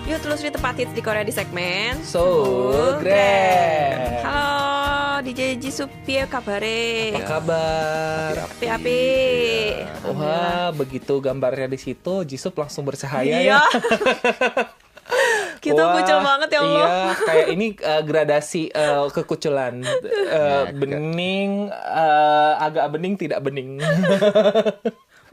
Yuk telusuri tempat hits di Korea di segmen So Grand. Halo DJ Jisoo, piye kabare? Apa kabar? Api-api. Wah, begitu gambarnya di situ, Jisoo langsung bercahaya Iya. ya. Kita Wah, kucel banget ya Allah. Iya, kayak ini gradasi kekuculan. Bening, agak bening, tidak bening.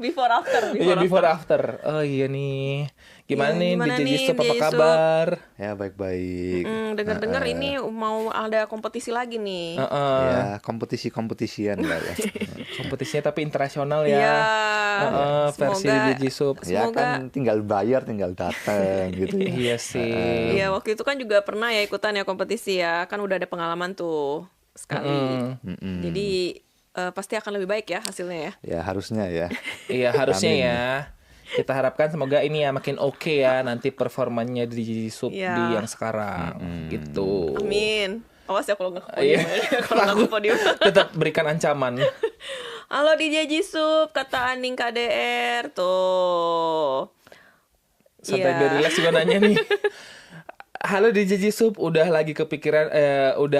Before after. Iya, before after. Oh iya nih. Gimana Iya, nih gimana DJ nih, Jisoo, apa DJ Jisoo? kabar? Ya baik-baik. Dengar-dengar ini mau ada kompetisi lagi nih. Ya kompetisi-kompetisian lah ya. Kompetisinya tapi internasional ya. Iya. Versi Semoga- DJ Jisoo. Ya Semoga- kan tinggal bayar, tinggal datang gitu ya. Iya sih. Iya, waktu itu kan juga pernah ya ikutan ya kompetisi ya. Kan udah ada pengalaman tuh sekali. Jadi pasti akan lebih baik ya hasilnya ya. Ya harusnya ya. Iya harusnya Amin. ya. Kita harapkan semoga ini ya makin oke ya nanti performanya di Jisoo Iya. di yang sekarang gitu. Amin. Awas ya kalau nggak ke Iya. podium. Kalau nggak ke podium. Tetap berikan ancaman. Halo DJ Jisoo, kata Aning KDR tuh. Santai Iya. biar relax juga nanya nih. Halo DJ Jisoo, udah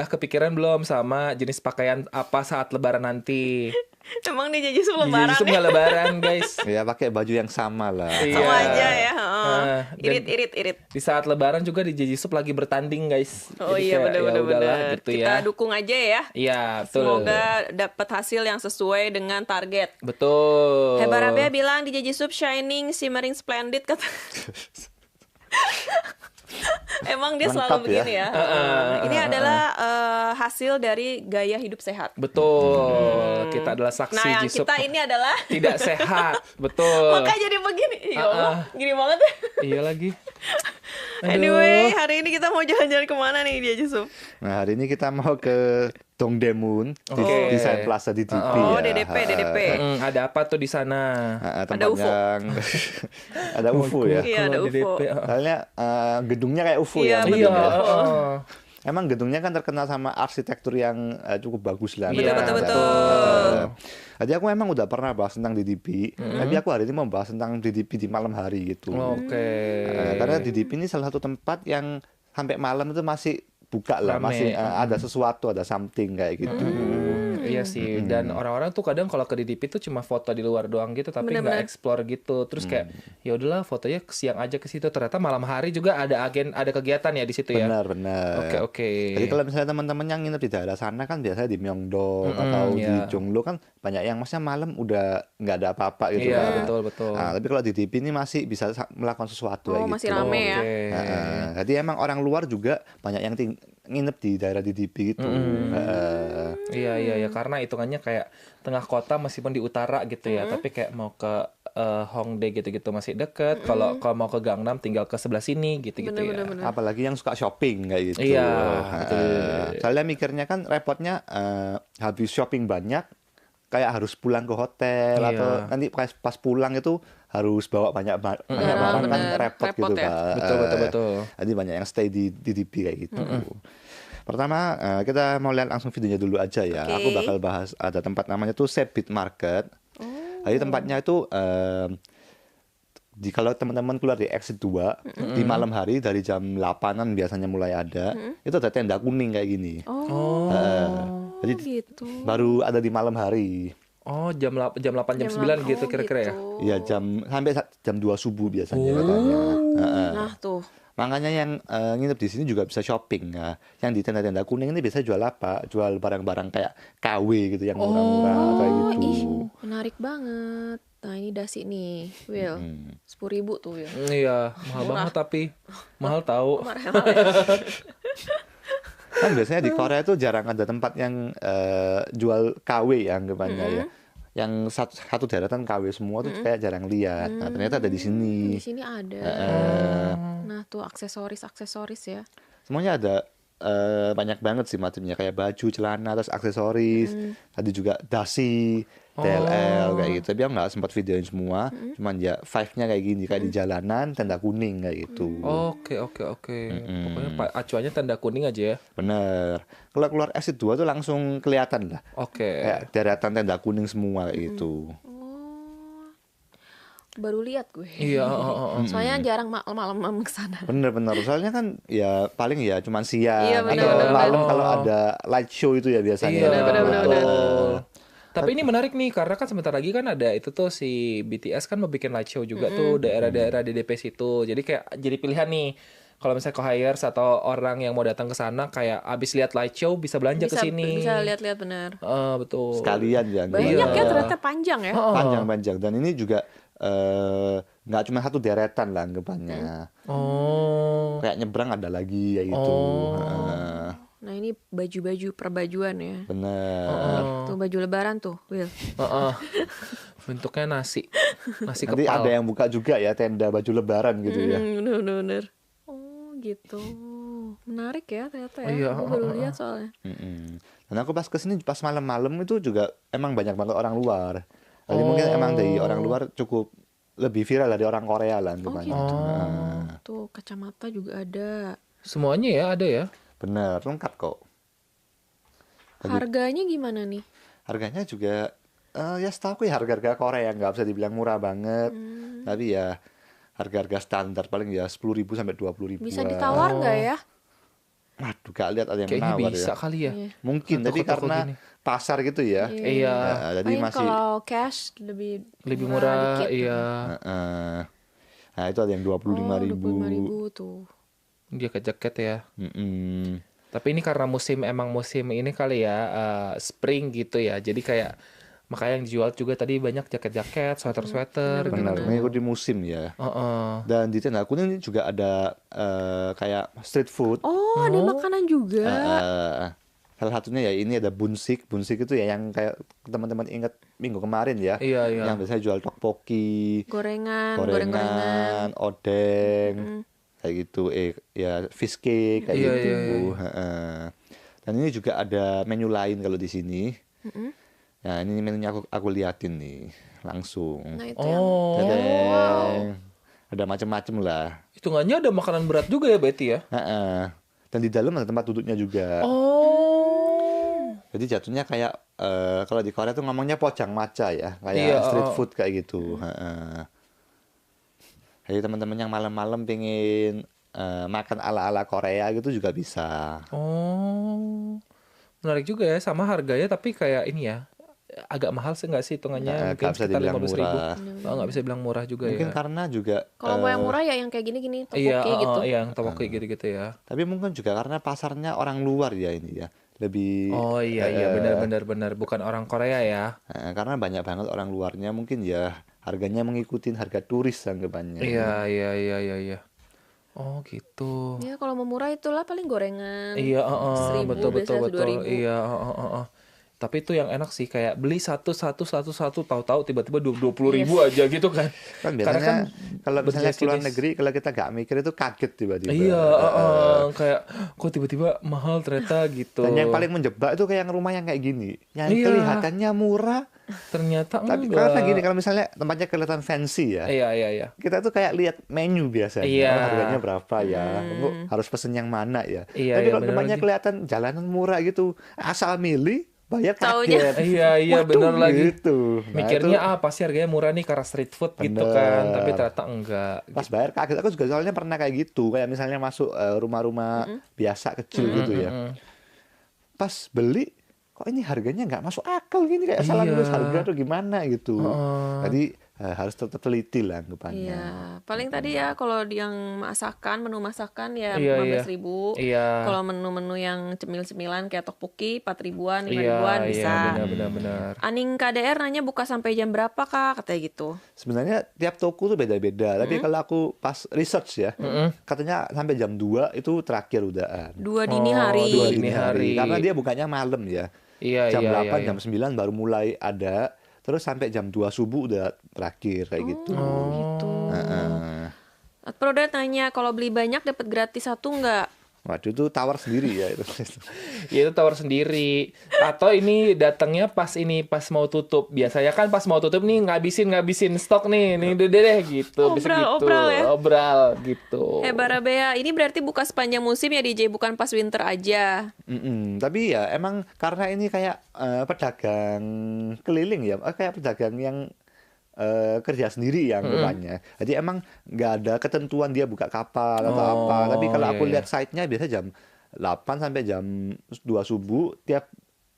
kepikiran belum sama jenis pakaian apa saat lebaran nanti? Emang DJ Jisoo DJ lebaran Jisoo ya? nggak lebaran guys. Ya pakai baju yang sama lah. Iya. Sama aja ya. Dan Irit. di saat lebaran juga DJ Jisoo lagi bertanding guys. Oh Jadi iya kayak, ya udahlah bener-bener. gitu Kita ya. dukung aja ya. Iya, betul. Semoga dapat hasil yang sesuai dengan target. Betul. Heba Rabia bilang DJ Jisoo shining, shimmering, splendid kata. Emang dia Lengkap selalu begini ya. Ini adalah hasil dari gaya hidup sehat. Betul. Kita adalah saksi Nah, yang Jisoo kita ini adalah tidak sehat. Betul. makanya jadi begini. Ya Allah, gini banget ya. Iya lagi. Aduh. Anyway, hari ini kita mau jalan-jalan kemana nih dia Jisoo? Nah hari ini kita mau ke Dongdaemun di Oke. Desain Plaza di DP Oh, ya. DDP. Ada apa tuh di sana? Tempat UFO. yang ada UFO ya. Iya, ada Kalau di UFO. DP, Soalnya gedungnya kayak UFO Iya, ya. betul. Iya, UFO. Emang gedungnya kan terkenal sama arsitektur yang cukup bagus lah. Betul, betul, Nah, betul. Jadi aku emang udah pernah bahas tentang DDP, tapi aku hari ini mau bahas tentang DDP di malam hari gitu. Oke. Karena DDP ini salah satu tempat yang sampai malam itu masih buka lah, Rame. masih ada sesuatu, ada something kayak gitu. Iya sih. Dan orang-orang tuh kadang kalau ke DDP tuh cuma foto di luar doang gitu, tapi nggak Bener-bener. explore gitu. Terus kayak ya udahlah fotonya siang aja ke situ. Ternyata malam hari juga ada kegiatan ya di situ ya. Benar. Oke. Jadi kalau misalnya teman-teman yang nginep di daerah sana kan biasanya di Myeongdong atau di iya. Jonglo kan banyak yang maksudnya malam udah nggak ada apa-apa gitu Iya, kan. betul. Nah, tapi kalau di DP ini masih bisa melakukan sesuatu Oh, kayak masih gitu. rame ya. Oke. Jadi emang orang luar juga banyak yang nginep di daerah DDP gitu. Iya karena hitungannya kayak tengah kota meskipun di utara gitu ya, tapi kayak mau ke Hongdae gitu-gitu masih deket. Kalau mau ke Gangnam tinggal ke sebelah sini gitu-gitu ya. Bener-bener. Apalagi yang suka shopping kayak gitu. Iya, Nah, betul. soalnya mikirnya kan repotnya habis shopping banyak kayak harus pulang ke hotel Iya. atau nanti pas pulang itu harus bawa banyak barang kan bener. repot Repot gitu ya. Pak. Betul. Jadi banyak yang stay di DP kayak gitu. Pertama kita mau lihat langsung videonya dulu aja ya. Oke. Aku bakal bahas ada tempat namanya tuh Sebit Market. Jadi tempatnya itu kalau teman-teman keluar di exit 2 di malam hari dari jam 8-an biasanya mulai ada, itu ada tenda kuning kayak gini. Oh, Jadi gitu. baru ada di malam hari. Oh, jam 8 jam 9 gitu kira-kira ya. Iya sampai jam 2 subuh biasanya katanya. Nah, tuh. Makanya yang nginep di sini juga bisa shopping. Nah, yang di tenda-tenda kuning ini biasanya jual apa? Jual barang-barang kayak KW gitu yang murah-murah kayak gitu. Ih, menarik banget. Nah, ini dasi nih, Will. 10.000 tuh, Will. Iya, mahal banget tapi mahal tahu. Mahal ya. Kan biasanya di Korea itu jarang ada tempat yang jual KW ya anggapannya ya. Yang satu deretan KW semua tuh kayak jarang lihat. Nah, ternyata ada di sini. Di sini ada. Nah, tuh aksesoris ya. Semuanya ada banyak banget sih macamnya kayak baju, celana, terus aksesoris. Tadi juga dasi, DLL kayak gitu. Tapi aku nggak sempat videoin semua. Cuman ya vibe-nya kayak gini, kayak di jalanan, tenda kuning kayak gitu. Oke. Pokoknya acuannya tanda kuning aja ya. Bener. Kalau keluar exit 2 tuh langsung kelihatan lah. Oke. Kayak deretan tenda kuning semua kayak gitu. Baru lihat gue. Iya, Soalnya jarang malam-malam ke sana. Bener-bener. Soalnya kan ya paling ya cuman siang Iya, atau bener-bener. malam kalau ada light show itu ya biasanya. Iya, Benar-benar. betul. Tapi ini menarik nih karena kan sebentar lagi kan ada itu tuh si BTS kan mau bikin light show juga tuh daerah-daerah DDP situ. Jadi kayak jadi pilihan nih. Kalau misalnya co-hires atau orang yang mau datang ke sana kayak abis lihat light show bisa belanja ke sini. Bisa lihat-lihat benar. Betul. Sekalian ya. Banyak Iya. ya ternyata panjang ya. Panjang-panjang. Dan ini juga nggak cuma satu deretan lah anggapannya. Oh. Kayak nyebrang ada lagi ya gitu. Nah ini baju-baju perbajuan ya. Bener. Tuh baju lebaran tuh, Will. Bentuknya nasi Nanti kepal. ada yang buka juga ya tenda baju lebaran gitu ya. Bener-bener. Oh gitu. Menarik ya ternyata ya. Iya, Gue baru lihat soalnya. Dan aku pas kesini pas malam-malam itu juga emang banyak banget orang luar. Jadi mungkin emang dari orang luar cukup lebih viral dari orang Korea lah anggapannya. Tuh kacamata juga ada. Semuanya ya ada ya. Bener, lengkap kok. Harganya gimana nih? Harganya juga ya setahu aku ya harga-harga Korea nggak bisa dibilang murah banget. Tapi ya harga-harga standar paling ya 10.000 sampai 20.000. Bisa ditawar nggak ya? Waduh, gak lihat ada yang Kayaknya menawar bisa ya. kali ya. Mungkin, Ke tapi toko-toko karena gini. pasar gitu ya. Iya. Nah, jadi Paling masih kalau cash lebih Murah, dikit. iya. Nah, itu ada yang 25.000. 25.000 tuh. Dia jaket ya. Mm-mm. Tapi ini karena emang musim ini kali ya, spring gitu ya. Jadi kayak makanya yang dijual juga tadi banyak jaket-jaket, sweater-sweater Benar, gitu. mengikuti musim ya. Heeh. Dan di Tenda Kuning ini juga ada kayak street food. Oh, ada makanan juga. Salah satunya ya ini ada bunsik. Bunsik itu ya yang kayak teman-teman ingat minggu kemarin ya. Iya, iya. Yang biasanya jual tokpoki, Gorengan. odeng, kayak gitu. Ya fish cake kayak Iya, gitu. iya, Heeh. Dan ini juga ada menu lain kalau di sini. Nah, ini menunya aku liatin nih langsung. Nah, itu yang Oh, Tadeng. Ada macam-macam lah. hitungannya ada makanan berat juga ya Betty ya? Heeh. Dan di dalam ada tempat duduknya juga. Oh. Jadi jatuhnya kayak kalau di Korea tuh ngomongnya pojang maca ya, kayak Iya, street food kayak gitu. Heeh. Jadi teman-teman yang malam-malam pengen makan ala-ala Korea gitu juga bisa. Oh. Menarik juga ya, sama harganya tapi kayak ini ya. Agak mahal sih nggak sih hitungannya? Mungkin Nggak bisa sekitar dibilang 15.000. murah. Oh, nggak bisa bilang murah juga Mungkin ya. karena juga kalau mau yang murah ya yang kayak gini-gini Iya, tteokbokki gitu. iya, yang tteokbokki gitu-gitu ya. tapi mungkin juga karena pasarnya orang luar ya ini ya. Lebih Oh iya, benar. Bukan orang Korea ya. karena banyak banget orang luarnya mungkin ya harganya mengikuti harga turis anggapannya. Iya. Oh gitu. Ya kalau mau murah itulah paling gorengan. Iya, 1.000, betul. biasanya 2.000. Iya, Tapi itu yang enak sih kayak beli satu tahu-tahu tiba-tiba 20.000 aja gitu kan. Kan Karena biasanya kalau misalnya berjenis keluar jenis. negeri kalau kita nggak mikir itu kaget tiba-tiba. Iya, kayak kok tiba-tiba mahal ternyata gitu. Dan yang paling menjebak itu kayak rumah yang kayak gini, yang Iya. kelihatannya murah, Ternyata tapi enggak. karena gini kalau misalnya tempatnya kelihatan fancy ya, Iya. kita tuh kayak lihat menu biasanya, Iya. oh, harganya berapa ya, oh, harus pesen yang mana ya. Iya, Tapi iya, kalau bener tempatnya lagi. kelihatan jalanan murah gitu, asal milih, bayar Taunya. kaget. Iya, Waduh, bener lagi. Gitu. Nah, Mikirnya pasti harganya murah nih karena street food gitu Bener. kan, tapi ternyata enggak. pas bayar kaget. Aku juga soalnya pernah kayak gitu, kayak misalnya masuk rumah-rumah biasa kecil gitu ya. Pas beli kok ini harganya nggak masuk akal gini, kayak salah Iya. nulis harga atau gimana gitu. Jadi harus tetap teliti lah anggapannya. Iya, paling tadi ya kalau yang menu masakan ya Iya, 15.000. Iya. Kalau menu-menu yang cemil-cemilan kayak tteokbokki 4.000-an, 5.000-an Iya, bisa. benar. Aning KDR nanya buka sampai jam berapa Kak? Katanya gitu. Sebenarnya tiap toko tuh beda-beda, tapi kalau aku pas research ya, katanya sampai jam 2 itu terakhir udahan. 2 dini hari. 2 dini hari. Karena dia bukanya malam ya. Iya, Jam iya, 8, iya. jam 9 baru mulai ada. Terus sampai jam 2 subuh udah terakhir kayak gitu. Oh, gitu. Heeh. Produk nanya kalau beli banyak dapat gratis satu nggak? Waduh, itu tawar sendiri ya itu. Ya itu tawar sendiri. Atau ini datangnya pas mau tutup. Biasanya kan pas mau tutup nih ngabisin stok nih. Nih deh gitu. Bisa gitu. Obral ya? Obral gitu. Barabea, ini berarti buka sepanjang musim ya DJ, bukan pas winter aja. Tapi ya emang karena ini kayak pedagang keliling ya, kayak pedagang yang kerja sendiri yang depannya. Jadi emang nggak ada ketentuan dia buka kapan atau apa. Tapi kalau aku lihat site-nya biasa jam 8 sampai jam 2 subuh tiap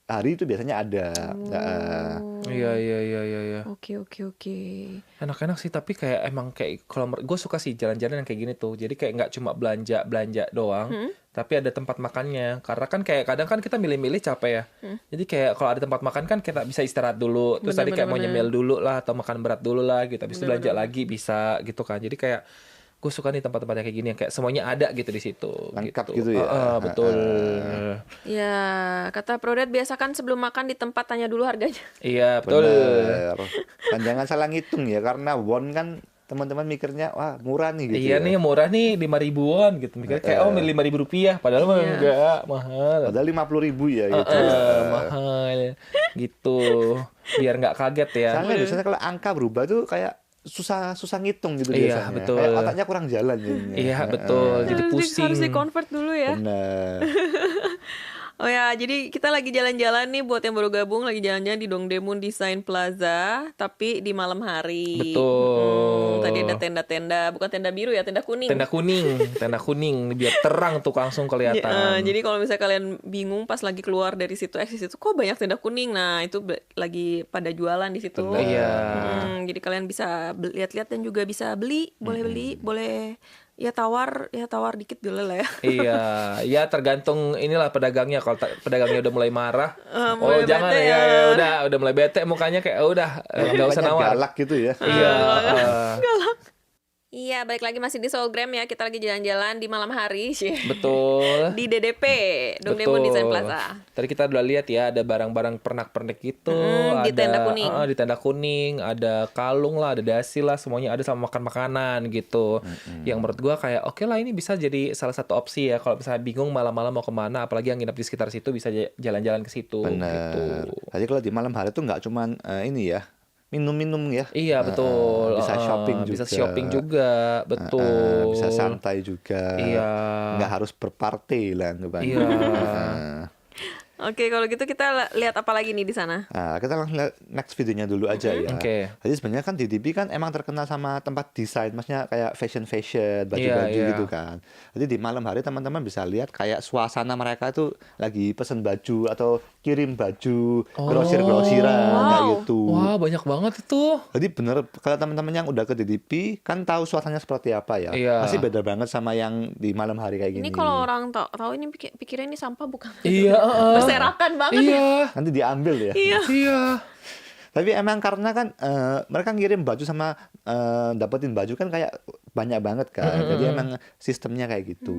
hari itu biasanya ada. Iya. Oke. Enak-enak sih, tapi kayak emang kayak kalau gue suka sih jalan-jalan yang kayak gini tuh. Jadi kayak nggak cuma belanja doang, tapi ada tempat makannya. Karena kan kayak kadang kan kita milih-milih capek ya. Jadi kayak kalau ada tempat makan kan kita bisa istirahat dulu. Terus tadi kayak mau nyemil dulu lah atau makan berat dulu lah gitu. Habis itu belanja lagi bisa gitu kan. Jadi kayak gue suka nih tempat-tempat kayak gini yang kayak semuanya ada gitu di situ. Lengkap gitu ya. Betul. Ya, kata Prodet biasa kan sebelum makan di tempat tanya dulu harganya. Iya, betul. Bener. Dan jangan salah ngitung ya, karena won kan teman-teman mikirnya wah murah nih gitu. Iya nih murah nih 5.000 won gitu. Mikirnya kayak 5.000 rupiah, padahal mah enggak, mahal. Padahal 50.000 ya gitu. Mahal gitu. Biar nggak kaget ya. Soalnya biasanya kalau angka berubah tuh kayak susah ngitung gitu Iya, biasanya. betul. Kayak otaknya kurang jalan jadinya. Iya, betul. Jadi pusing. Harus di-convert dulu ya. Bener. Oh ya, jadi kita lagi jalan-jalan nih buat yang baru gabung, lagi jalan-jalan di Dongdaemun Design Plaza, tapi di malam hari. Betul. Tadi ada tenda-tenda, bukan tenda biru ya, tenda kuning. Tenda kuning biar terang tuh langsung kelihatan. Jadi kalau misalnya kalian bingung pas lagi keluar dari situ eksis itu kok banyak tenda kuning. Nah, itu lagi pada jualan di situ. Iya. Jadi kalian bisa lihat-lihat dan juga bisa beli, boleh ya tawar dikit dulu lah ya. Iya, ya tergantung inilah pedagangnya. Kalau pedagangnya udah mulai marah, mulai jangan bete ya, udah mulai bete mukanya kayak udah nggak usah nawar. Galak gitu ya. Iya. Iya, balik lagi masih di Soulgram ya. Kita lagi jalan-jalan di malam hari sih. Betul. Di DDP, Dongdaemun Design Plaza. Tadi kita udah lihat ya, ada barang-barang pernak-pernik gitu, di tenda kuning. Di tenda kuning, ada kalung lah, ada dasi lah, semuanya ada sama makan makanan gitu. Yang menurut gua kayak oke lah, ini bisa jadi salah satu opsi ya kalau misalnya bingung malam-malam mau kemana, apalagi yang nginep di sekitar situ bisa jalan-jalan ke situ. Bener. Gitu. Jadi kalau di malam hari tuh nggak cuman ini ya, minum-minum ya. Iya betul. Bisa shopping juga. Bisa shopping juga, betul. Bisa santai juga. Iya. Nggak harus berparty lah anggapannya. Iya. Oke, kalau gitu kita lihat apa lagi nih di sana? Nah, kita langsung lihat next videonya dulu aja ya. Oke. Jadi sebenarnya kan DDP kan emang terkenal sama tempat desain, maksudnya kayak fashion, baju-baju Iya. gitu kan. Jadi di malam hari teman-teman bisa lihat kayak suasana mereka itu lagi pesen baju atau kirim baju, grosir-grosiran kayak gitu. Wah, banyak banget itu. Jadi bener kalau teman-teman yang udah ke DDP kan tahu suasananya seperti apa ya. Iya. Pasti beda banget sama yang di malam hari kayak gini. Ini kalau orang tahu ini pikirnya ini sampah bukan? Iya. Berserakan banget ya. Iya. Nanti diambil ya. Iya. Tapi emang karena kan mereka ngirim baju sama dapetin baju kan kayak banyak banget kan. Jadi emang sistemnya kayak gitu.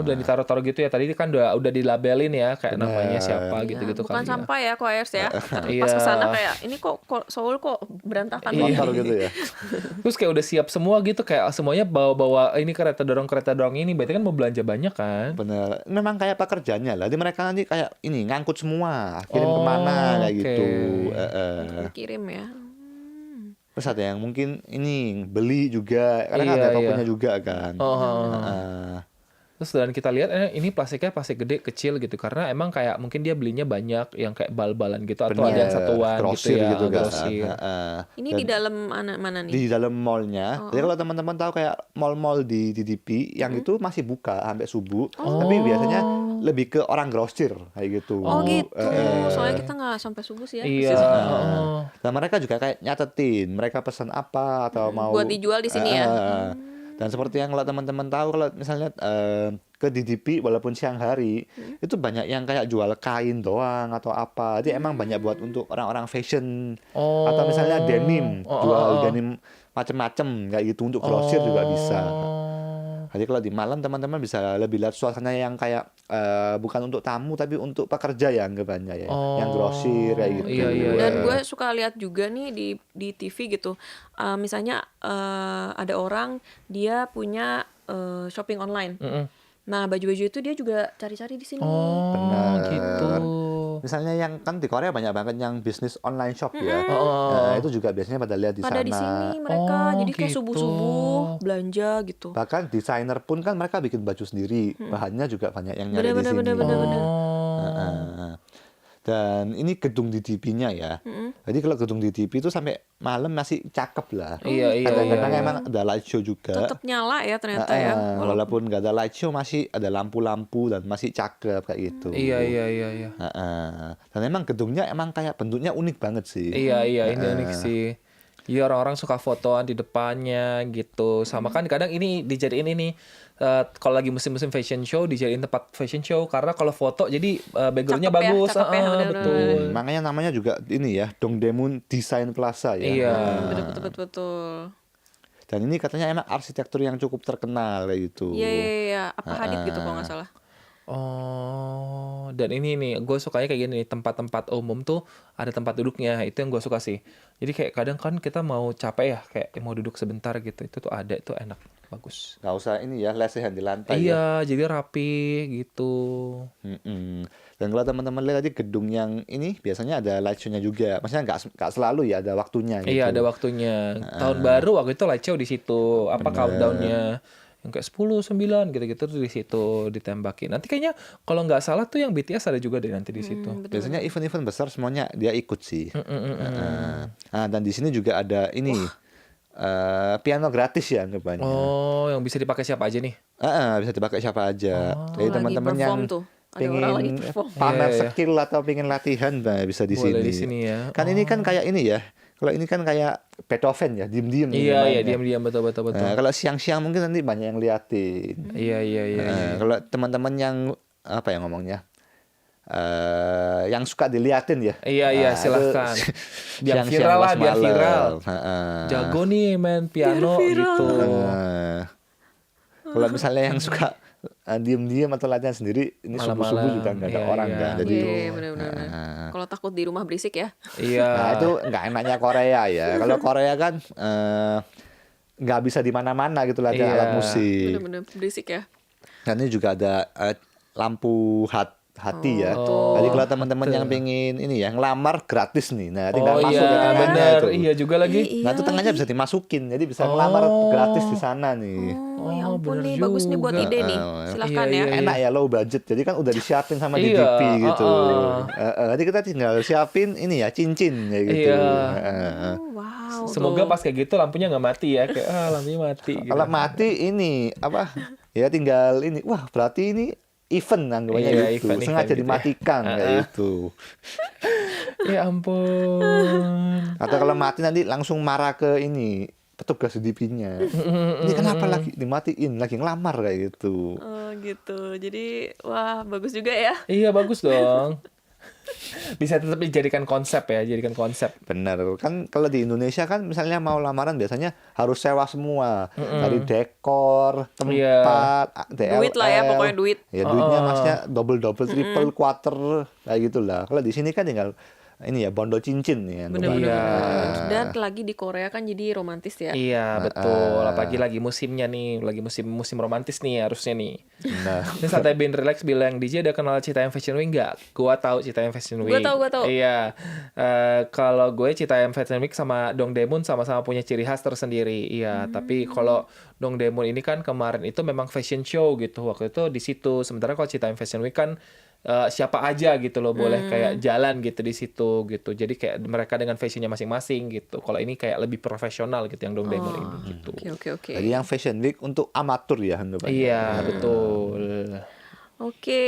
Dan ditaruh-taruh gitu ya. Tadi kan udah dilabelin ya kayak namanya siapa gitu-gitu Bukan kan. sampah ya, Koers ya. Iya. Pas kesana kayak ini kok Seoul kok berantakan Kotor banget. gitu ya. Terus kayak udah siap semua gitu, kayak semuanya bawa-bawa ini kereta dorong ini. Berarti kan mau belanja banyak kan? Bener. Memang kayak pekerjaannya lah. Jadi mereka nanti kayak ini ngangkut semua, kirim kemana kayak oke. gitu. Kirim ya. Terus ada yang mungkin ini beli juga, karena kan Iya, ada tokonya iya. juga kan. Terus dan kita lihat ini plastiknya plastik gede kecil gitu, karena emang kayak mungkin dia belinya banyak yang kayak bal-balan gitu atau ada yang satuan grosir gitu ya, gitu kan. grosir. Ini Dan di dalam mana nih? di dalam mallnya. Jadi kalau teman-teman tahu kayak mall-mall di DDP yang itu masih buka sampai subuh, tapi biasanya lebih ke orang grosir kayak gitu. Oh gitu. Soalnya kita nggak sampai subuh sih ya. Iya. Dan mereka juga kayak nyatetin mereka pesan apa atau mau Buat dijual di sini ya. Dan seperti yang kalau teman-teman tahu kalau misalnya ke DDP walaupun siang hari itu banyak yang kayak jual kain doang atau apa. Jadi emang banyak buat untuk orang-orang fashion atau misalnya denim, jual denim macem-macem kayak gitu untuk grosir juga bisa. Jadi kalau di malam teman-teman bisa lebih lihat suasana yang kayak bukan untuk tamu tapi untuk pekerja ya anggapannya ya, yang grosir kayak gitu. Iya. Dan gue suka lihat juga nih di TV gitu. Misalnya ada orang dia punya shopping online. Nah, baju-baju itu dia juga cari-cari di sini. Benar. Gitu. Misalnya yang kan di Korea banyak banget yang bisnis online shop ya. Nah, itu juga biasanya pada lihat di Pada sana. di sini mereka. Jadi kayak gitu. subuh-subuh belanja gitu. Bahkan desainer pun kan mereka bikin baju sendiri. Bahannya juga banyak yang nyari di sini. Bener. Heeh. Dan ini gedung DTP-nya ya. Jadi kalau gedung DTP itu sampai malam masih cakep lah. Iya, iya, Kadang-kadang iya, iya. emang ada light show juga. Tetap nyala ya ternyata ya. Walaupun nggak ada light show masih ada lampu-lampu dan masih cakep kayak gitu. Iya, iya, iya, iya. Dan emang gedungnya emang kayak bentuknya unik banget sih. Iya, iya, ini unik sih. Iya, orang-orang suka fotoan di depannya gitu. Sama kan kadang ini dijadiin ini kalau lagi musim-musim fashion show dijadiin tempat fashion show karena kalau foto jadi backgroundnya Cakep ya, bagus. cakep ya, bener-bener. Betul. Makanya namanya juga ini ya, Dongdaemun Design Plaza ya. Iya. Betul. Dan ini katanya emang arsitektur yang cukup terkenal kayak gitu. Iya. Apa Hadid gitu kalau nggak salah. Oh, dan ini nih, gue sukanya kayak gini nih, tempat-tempat umum tuh ada tempat duduknya, itu yang gue suka sih. Jadi kayak kadang kan kita mau capek ya, kayak mau duduk sebentar gitu, itu tuh ada, itu enak, bagus. Nggak usah ini ya, lesehan di lantai ya. Iya, jadi rapi gitu. Dan kalau teman-teman lihat tadi gedung yang ini biasanya ada light show-nya juga. Maksudnya nggak selalu ya, ada waktunya gitu. Iya, ada waktunya. Tahun baru waktu itu light show di situ, apa countdown-nya. Yang kayak 10, 9 gitu-gitu tuh di situ ditembakin. Nanti kayaknya kalau nggak salah tuh yang BTS ada juga deh nanti di situ. Biasanya event-event besar semuanya dia ikut sih. Nah, dan di sini juga ada ini piano gratis ya anggapannya. Oh, yang bisa dipakai siapa aja nih? Bisa dipakai siapa aja. Jadi Lagi teman-teman yang perform tuh. Ada orang lagi pengen perform. pamer Iya. skill atau pengen latihan bisa di Boleh sini. di sini ya. Kan ini kan kayak ini ya. Kalau ini kan kayak Beethoven ya, diem-diem nih Iya, mainnya. diam-diam betul. Nah, kalau siang-siang mungkin nanti banyak yang liatin. Iya. Kalau teman-teman yang apa ya ngomongnya, yang suka diliatin ya. Iya, Nah, silahkan. itu Biar siang-siang viral lah, pas biar malam. viral. Jago nih main piano gitu. Kalau misalnya yang suka diem-diem atau latihan sendiri, ini Malam-malam. subuh-subuh juga nggak ada Iya, orang iya. kan. Jadi Iya, benar-benar. Kalau takut di rumah berisik ya. Iya. nah itu nggak enaknya Korea ya. Kalau Korea kan nggak bisa di mana-mana gitu latihan Iya. alat musik. Benar-benar berisik ya. Dan ini juga ada lampu hati ya. Oh, Jadi kalau teman-teman betul. yang pengen ini ya ngelamar gratis nih. Nah, tinggal Oh masuk ke iya, tengahnya benar. itu. Iya juga lagi. Nah, itu tengahnya bisa dimasukin. Jadi bisa ngelamar gratis di sana nih. Oh, ya ampun bener nih, bagus nih buat juga. ide nih. Silakan Iya, ya. iya. Enak ya, low budget. Jadi kan udah disiapin sama Iya, DDP gitu. heeh. Nanti kita tinggal siapin ini ya, cincin kayak gitu. Iya. Oh, wow. Semoga tuh. pas kayak gitu lampunya nggak mati ya. Kayak lampunya mati gitu. Kalau mati ini apa? Ya tinggal ini. Wah, berarti ini event anggapannya Iya, gitu. event Sengaja gitu ya. dimatikan kayak gitu. Ya ampun. Atau kalau mati nanti langsung marah ke ini petugas DP-nya. Ini kenapa lagi dimatiin, lagi ngelamar kayak gitu. Oh, gitu. Jadi, wah, bagus juga ya. Iya bagus dong. Bisa tetap dijadikan konsep ya, jadikan konsep. Benar. Kan kalau di Indonesia kan misalnya mau lamaran biasanya harus sewa semua. Dari dekor, tempat, DLL. Duit lah ya, pokoknya duit. Ya duitnya maksudnya double, triple, quarter kayak gitulah. Kalau di sini kan tinggal ini ya bondol cincin ya. Bener-bener. Iya. Dan lagi di Korea kan jadi romantis ya. Iya betul. Apalagi lagi musimnya nih, lagi musim romantis nih harusnya nih. Nah, Ini Santai Bin Relax bilang, DJ udah kenal Citayam Fashion Week nggak? Gua tahu Citayam Fashion Week. Gua tahu. Iya. Kalau gue Citayam Fashion Week sama Dongdaemun sama-sama punya ciri khas tersendiri. Iya. Tapi kalau Dongdaemun ini kan kemarin itu memang fashion show gitu. Waktu itu di situ. Sementara kalau Citayam Fashion Week kan siapa aja gitu loh boleh kayak jalan gitu di situ gitu. Jadi kayak mereka dengan fashionnya masing-masing gitu. Kalau ini kayak lebih profesional gitu yang Dongdaemun ini gitu. Oke. jadi yang fashion week untuk amatur ya anggapannya. Iya betul. Oke,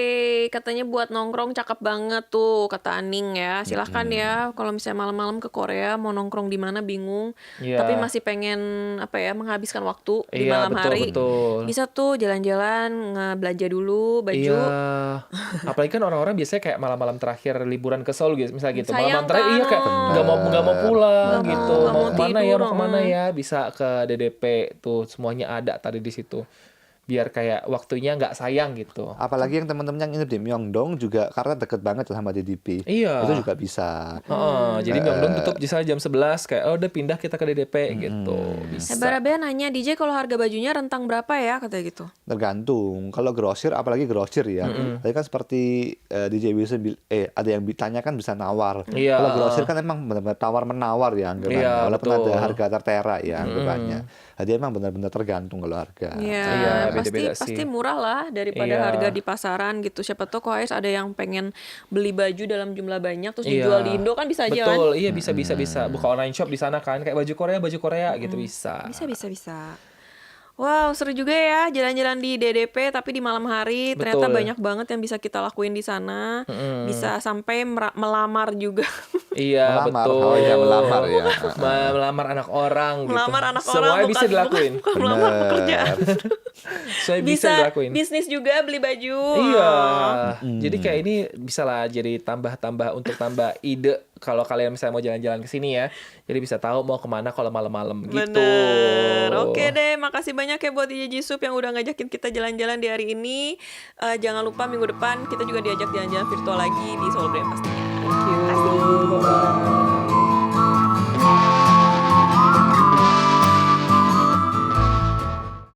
katanya buat nongkrong cakep banget tuh, kata Aning ya. Silahkan ya, kalau misalnya malam-malam ke Korea mau nongkrong di mana bingung, Iya. tapi masih pengen apa ya menghabiskan waktu di Iya, malam betul, hari. betul. Bisa tuh jalan-jalan, ngebelanja dulu baju. Iya. Apalagi kan orang-orang biasanya kayak malam-malam terakhir liburan ke Seoul gitu, misalnya gitu. Sayang Malam terakhir iya kan, kayak nggak mau pulang Nggak gitu. mau Mau kemana ya? tidur, Mau kemana ya? Bisa ke DDP tuh semuanya ada tadi di situ. Biar kayak waktunya nggak sayang gitu. Apalagi yang teman-teman yang nginep di Myeongdong juga karena deket banget sama DDP. Iya. Itu juga bisa. Jadi Myeongdong tutup misalnya jam 11 kayak udah pindah kita ke DDP gitu. Bisa. Barabe nanya, DJ kalau harga bajunya rentang berapa ya, katanya gitu. Tergantung. Kalau grosir, apalagi grosir ya. Tadi kan seperti DJ bisa ada yang ditanyakan bisa nawar. Iya. Kalau grosir kan emang benar-benar tawar menawar ya anggapannya. Iya, Walaupun betul. ada harga tertera ya anggapannya. Jadi emang benar-benar tergantung kalau harga. Iya, Iya, beda-beda pasti sih. murah lah daripada Iya. harga di pasaran gitu. Siapa tahu Koais ada yang pengen beli baju dalam jumlah banyak terus Iya. dijual di Indo kan bisa aja kan? Betul, iya bisa. Buka online shop di sana kan, kayak baju Korea gitu bisa. Bisa. Wow, seru juga ya jalan-jalan di DDP tapi di malam hari. Ternyata Betul. banyak banget yang bisa kita lakuin di sana. Bisa sampai melamar juga. Iya, Melamar. betul. Oh iya, melamar ya. Melamar anak orang gitu. Melamar anak Semuanya orang bisa dilakuin. bukan melamar pekerjaan. Semuanya bisa Bisa dilakuin. bisnis juga beli baju. Iya. Jadi kayak ini bisa lah jadi tambah untuk tambah ide kalau kalian misalnya mau jalan-jalan ke sini ya. Jadi bisa tahu mau kemana kalau malam-malam gitu. Bener. Oke deh, makasih banyak ya buat DJ Jisup yang udah ngajakin kita jalan-jalan di hari ini. Jangan lupa minggu depan kita juga diajak jalan-jalan virtual lagi di Solo Brand pastinya. Thank you. Bye-bye.